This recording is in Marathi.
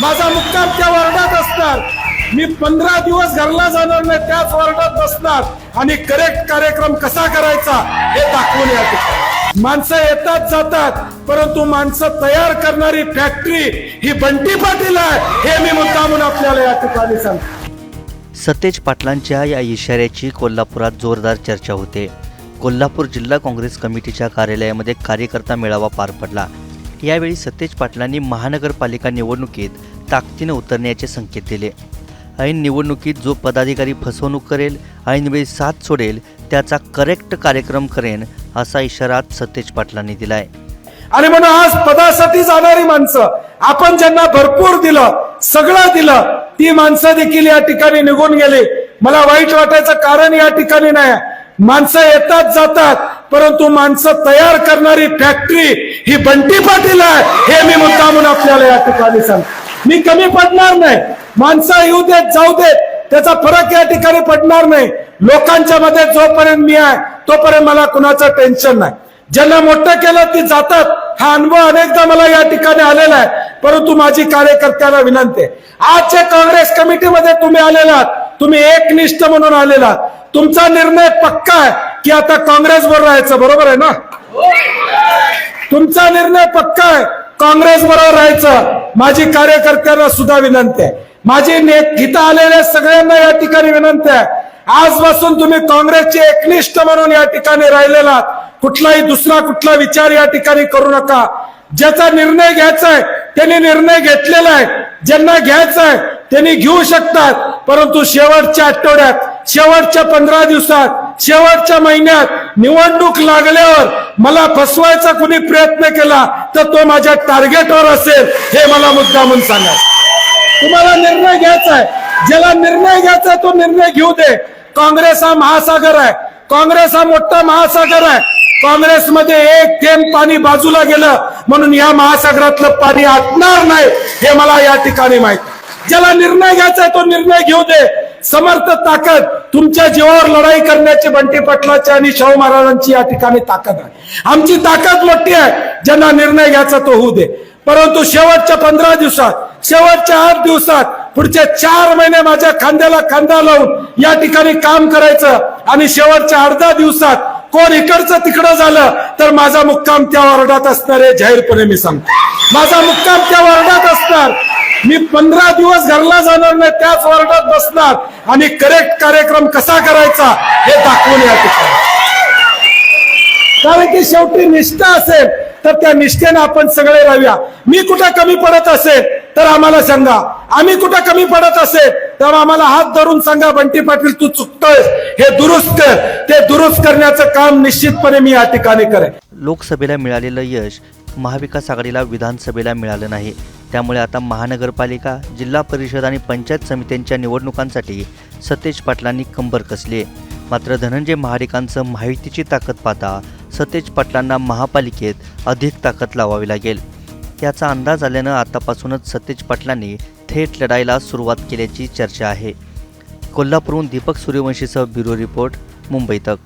माझा मुक्काम त्या वार्डात असणार. मी 15 दिवस घरला जाणार नाही, त्याच वार्डात बसणार आणि करेक्ट कार्यक्रम कसा करायचा हे दाखवून या ठिकाणी. माणसं येतात जातात, परंतु माणसं तयार करणारी फॅक्टरी ही बंटी पाटील आहे हे मी मुद्दामून आपल्याला या ठिकाणी सांगतो. सतेज पाटलांच्या या इशाऱ्याची कोल्हापुरात जोरदार चर्चा होते. कोल्हापूर जिल्हा काँग्रेस कमिटीच्या कार्यालयामध्ये कार्यकर्ता मेळावा पार पडला. यावेळी सतेज पाटलांनी महानगरपालिका निवडणुकीत ताकदीने उतरण्याचे संकेत दिले. ऐन निवडणुकीत जो पदाधिकारी फसवणूक करेल, ऐनवेळी साथ सोडेल, त्याचा करेक्ट कार्यक्रम करेन असा इशारा सतेज पाटलांनी दिलाय. आणि म्हणून आज पदासाठी जाणारी माणसं, आपण ज्यांना भरपूर दिलं, सगळं दिलं, ती माणसं देखील या ठिकाणी निघून गेली. मला वाईट वाटायचं कारण या ठिकाणी नाही. माणसं येतात जातात, परंतु माणसं तयार करणारी फॅक्टरी ही बंटी पाटील आहे हे मी मुद्दामून आपल्याला या ठिकाणी सांगतो. मी कमी पडणार नाही. माणसं येऊ देत जाऊ देत, त्याचा फरक या ठिकाणी पडणार नाही. लोकांच्या मध्ये जोपर्यंत मी आहे तोपर्यंत मला कुणाचं टेन्शन नाही. ज्यांना मोठं केलं ती जातात. हा अनुभव अनेकदा मला या ठिकाणी आलेला आहे. परंतु माझी कार्यकर्त्यांना विनंती आहे, आज जे काँग्रेस कमिटीमध्ये तुम्ही आलेलात, तुम्ही एकनिष्ठ म्हणून आलेलात, तुमचा निर्णय पक्का आहे की आता काँग्रेसवर राहायचं, बरोबर आहे ना? तुमचा निर्णय पक्का आहे काँग्रेस बरोबर राहायचं. माझी कार्यकर्त्यांना सुद्धा विनंती आहे, माझी इथं आलेल्या सगळ्यांना या ठिकाणी विनंती आहे, आजपासून तुम्ही काँग्रेसचे एकनिष्ठ म्हणून या ठिकाणी राहिलेला, कुठलाही दुसरा कुठला विचार या ठिकाणी करू नका. ज्याचा निर्णय घ्यायचा आहे त्यांनी निर्णय घेतलेला आहे. ज्यांना घ्यायचा आहे त्यांनी घेऊ शकतात. परंतु शेवटच्या आठवड्यात, शेवटच्या 15 दिवसात, शेवटच्या महिन्यात निवडणूक लागल्यावर मला फसवायचा कुणी प्रयत्न केला तर तो माझ्या टार्गेटवर असेल हे मला मुद्दामून सांगा. तुम्हाला निर्णय घ्यायचा आहे, ज्याला निर्णय घ्यायचा तो निर्णय घेऊ दे. काँग्रेस हा महासागर आहे, काँग्रेस हा मोठा महासागर आहे. काँग्रेसमध्ये एक थेंब पाणी बाजूला गेलं म्हणून या महासागरातलं पाणी आटणार नाही हे मला या ठिकाणी माहिती. ज्याला निर्णय घ्यायचा तो निर्णय घेऊ दे. समर्थ ताकद तुमच्या जीवावर लढाई करण्याची बंटी पाटलाची आणि शाहू महाराजांची या ठिकाणी ताकद आहे. आमची ताकद मोठी आहे. ज्यांना निर्णय घ्यायचा तो होऊ दे. परंतु शेवटच्या 15 दिवसात, शेवटच्या 8 दिवसात, पुढचे 4 महिने माझ्या खांद्याला खांदा लावून या ठिकाणी काम करायचं आणि शेवटच्या अर्ध्या दिवसात कोण इकडचं तिकडं झालं तर माझा मुक्काम त्या वार्डात असणार आहे. जाहीरपणे मी सांगतो, माझा मुक्काम त्या वार्डात असणार. मी 15 दिवस घरला जाणार नाही, त्याच वार्डात बसणार आणि करेक्ट कार्यक्रम कसा करायचा हे दाखवून या ठिकाणी. कारण की शेवटी निष्ठा असेल तर त्या निष्ठेने आपण सगळे राहूया. मी कुठं कमी पडत असेल तर आम्हाला सांगा, आम्ही कुठं कमी पडत असेल तर आम्हाला हात धरून सांगा, बंटी पाटील तू चुकतोयस, हे दुरुस्त कर. ते दुरुस्त करण्याचं काम निश्चितपणे मी या ठिकाणी करेन. लोकसभेला मिळालेलं यश महाविकास आघाडीला विधानसभेला मिळालं नाही. त्यामुळे आता महानगरपालिका, जिल्हा परिषद आणि पंचायत समित्यांच्या निवडणुकांसाठी सतेज पाटलांनी कंबर कसली. मात्र धनंजय महाडिकांचं माहितीची ताकद पाहता सतेज पाटलांना महापालिकेत अधिक ताकद लावावी लागेल. याचा अंदाज आल्यानं आतापासूनच सतेज पाटलांनी थेट लढाईला सुरुवात केल्याची चर्चा आहे. कोल्हापूरहून दीपक सूर्यवंशीसह ब्युरो रिपोर्ट, मुंबई तक.